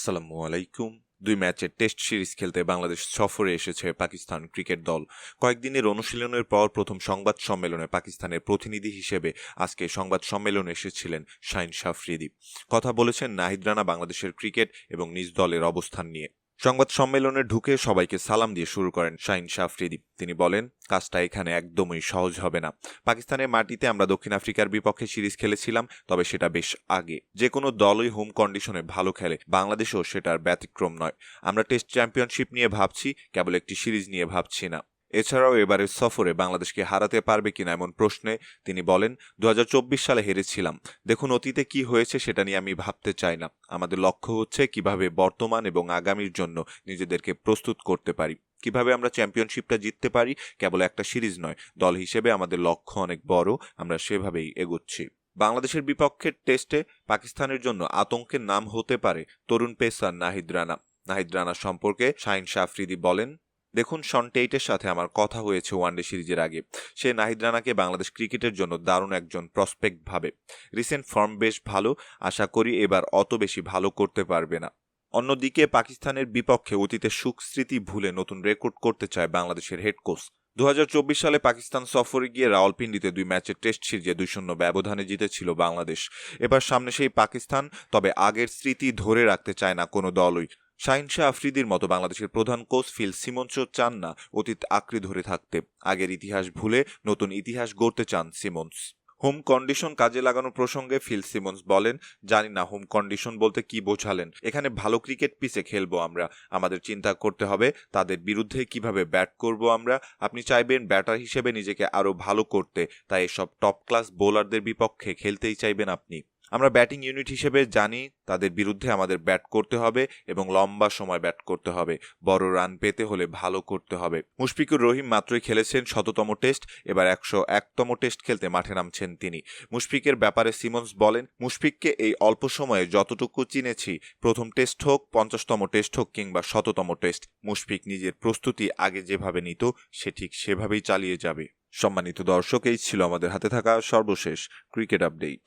আসসালামু আলাইকুম। ২ ম্যাচের টেস্ট সিরিজ খেলতে বাংলাদেশ সফরে এসেছে পাকিস্তান ক্রিকেট দল। কয়েকদিনের অনুশীলনের পর প্রথম সংবাদ সম্মেলনে পাকিস্তানের প্রতিনিধি হিসেবে আজকে সংবাদ সম্মেলনে এসেছিলেন শাহীন আফ্রিদি। কথা বলেছেন নাহিদ রানা বাংলাদেশের ক্রিকেট এবং নিজ দলের অবস্থান নিয়ে। সংবাদ সম্মেলনে ঢুকে সবাইকে সালাম দিয়ে শুরু করেন শাহীন আফ্রিদি। তিনি বলেন, কাজটা এখানে একদমই সহজ হবে না। পাকিস্তানের মাটিতে আমরা দক্ষিণ আফ্রিকার বিপক্ষে সিরিজ খেলেছিলাম, তবে সেটা বেশ আগে। যে কোনো দলই হোম কন্ডিশনে ভালো খেলে, বাংলাদেশও সেটার ব্যতিক্রম নয়। আমরা টেস্ট চ্যাম্পিয়নশিপ নিয়ে ভাবছি, কেবল একটি সিরিজ নিয়ে ভাবছি না। এছাড়াও এবারের সফরে বাংলাদেশকে হারাতে পারবে কিনা এমন প্রশ্নে তিনি বলেন, ২০২৪ সালে হেরেছিলাম। দেখুন, অতীতে কি হয়েছে সেটা নিয়ে আমি ভাবতে চাই না। আমাদের লক্ষ্য হচ্ছে কিভাবে বর্তমান এবং আগামীর জন্য নিজেদেরকে প্রস্তুত করতে পারি, কিভাবে আমরা চ্যাম্পিয়নশিপটা জিততে পারি। কেবল একটা সিরিজ নয়, দল হিসেবে আমাদের লক্ষ্য অনেক বড়, আমরা সেভাবেই এগোচ্ছি। বাংলাদেশের বিপক্ষে টেস্টে পাকিস্তানের জন্য আতঙ্কের নাম হতে পারে তরুণ পেসার নাহিদ রানা। নাহিদ রানা সম্পর্কে শাহীন আফ্রিদি বলেন, দেখুন, শন টেইটের সাথে আমার কথা হয়েছে ওয়ানডে সিরিজের আগে। সে নাহিদ রানাকে বাংলাদেশ ক্রিকেটের জন্য দারুণ একজন প্রসপেক্ট ভাবে। রিসেন্ট ফর্ম বেশ ভালো, আশা করি এবার অত বেশি ভালো করতে পারবে না। অন্যদিকে পাকিস্তানের বিপক্ষে অতীতের সুখ স্মৃতি ভুলে নতুন রেকর্ড করতে চায় বাংলাদেশের হেড কোচ। ২০২৪ সালে পাকিস্তান সফরে গিয়ে রাওয়ালপিন্ডিতে ২ ম্যাচের টেস্ট সিরিজে ২-০ ব্যবধানে জিতেছিল বাংলাদেশ। এবার সামনে সেই পাকিস্তান, তবে আগের স্মৃতি ধরে রাখতে চায় না কোনো দলই। শাহীন আফ্রিদির মতো বাংলাদেশের প্রধান কোচ ফিল সিমন্সও চান না অতীত আঁকড়ে ধরে থাকতে। আগের ইতিহাস ভুলে নতুন ইতিহাস গড়তে চান সিমন্স। হোম কন্ডিশন কাজে লাগানো প্রসঙ্গে ফিল সিমন্স বলেন, জানি না হোম কন্ডিশন বলতে কি বোঝালেন। এখানে ভালো ক্রিকেট পিচে খেলবো আমরা। আমাদের চিন্তা করতে হবে তাদের বিরুদ্ধে কিভাবে ব্যাট করব আমরা। আপনি চাইবেন ব্যাটার হিসেবে নিজেকে আরো ভালো করতে, তাই এসব টপ ক্লাস বোলারদের বিপক্ষে খেলতেই চাইবেন আপনি। আমরা ব্যাটিং ইউনিট হিসেবে জানি তাদের বিরুদ্ধে আমাদের ব্যাট করতে হবে এবং লম্বা সময় ব্যাট করতে হবে। বড় রান পেতে হলে ভালো করতে হবে। মুশফিকুর রহিম মাত্রই খেলেছেন ১০০তম টেস্ট, এবার ১০১তম টেস্ট খেলতে মাঠে নামছেন তিনি। মুশফিকের ব্যাপারে সিমন্স বলেন, মুশফিককে এই অল্প সময়ে যতটুকু চিনেছি, প্রথম টেস্ট হোক, ৫০তম টেস্ট হোক কিংবা ১০০তম টেস্ট, মুশফিক নিজের প্রস্তুতি আগে যেভাবে নিত সে ঠিক সেভাবেই চালিয়ে যাবে। সম্মানিত দর্শক, এই ছিল আমাদের হাতে থাকা সর্বশেষ ক্রিকেট আপডেট।